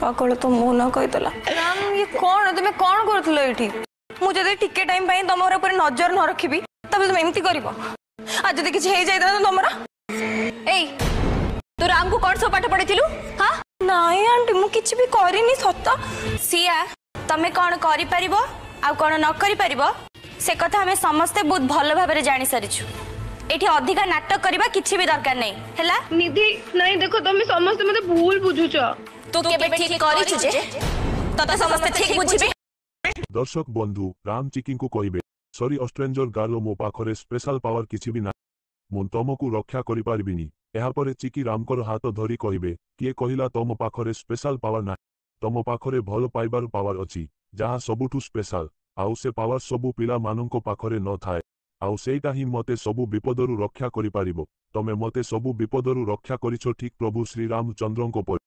पागल तो मु न कहीदेला राम ये कौन तुम कौन करूल ये मुझे टिके टाइम तुम ऊपर नजर न रखी तब तुम एमती कर आज जब किसी जाता तुम तू राम को कौन सब पाठ पढ़ी हाँ नाई आंटी मु किछि भी करिनी सत सिया तमे कौन करि परिबो आ कौन न करि परिबो से कथा हमें समस्ते बहुत भल भाव में जानी सारिछु एठी अधिका नाटक करबा किछि भी दरकार नहीं हैला निधि नहीं देखो तुम समस्त मते भूल बुझुछ तू केबे ठीक करिछु जे तते समस्ते ठीक बुझिबे। दर्शक बंधु राम चिकी को कहबे सॉरी अस्ट्रेंजर गार्ल मो पाखरे स्पेशल पावर किछि भी ना मु तुमको रक्षा करि पारबिनी एहा परे चिकी रामकर हाथ धरी कहबे किए कहिला तुम पाखरे स्पेशल पावर ना तुम पाखरे भल पाइबार पावर अछि जहा सबुठु स्पेशल आउ से पावर सबु पिला मानंको पाखरे न थाए आउ सेटा ही मते सबु विपदरु रक्षा करि पारिबो तमे मते सबु विपदरु रक्षा करिछो ठीक प्रभु श्री रामचंद्रंको पर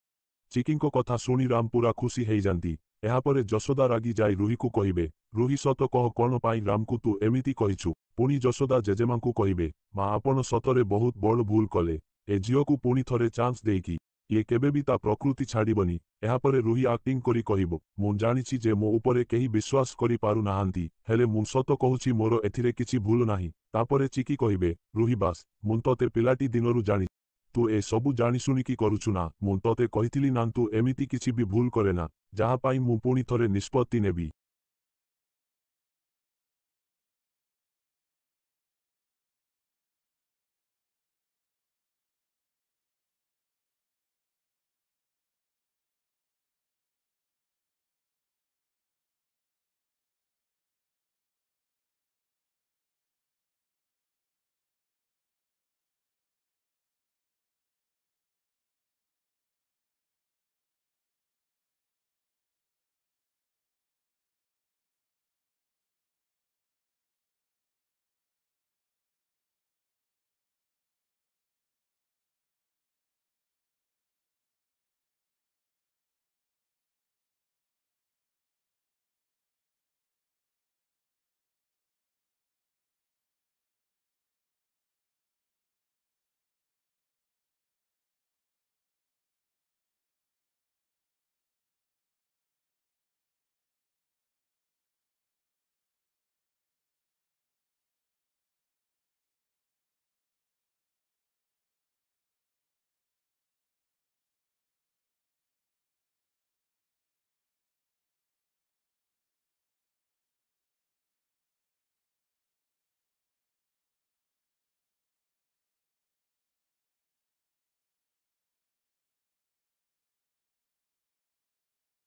चिकीको कथा सुनी राम पूरा खुशी हेई जानती एहा परे जशोदा रागी जाई रुही को कहबे रुही सत कह कोन पाई राम को तू एमिति कहिछु पुनी जशोदा जेजेमा को कहबे मां आपण सतरे बहुत बड़ भूल कले ए झियो को पुनी थरे चांस देकी ये केबे भी ता प्रकृति छाड़ीबनी एहा परे रुही एक्टिंग करी कहिबो मु जानिछि जे मो उपरे केही विश्वास करी पारु नाहांती हेले मु सत कहूछि मोर एथिरे किछि भूल नाही तापरे चिकी कहबे रुही बास मु तते पिलाटी दिनरु जानि तू ए सबु जानि सुनी की करूछु ना मु तते कहिथिली ना तू एमिति किछि भी भूल करे ना जहा पाई मु पुनी थरे निष्पत्ति नेबी।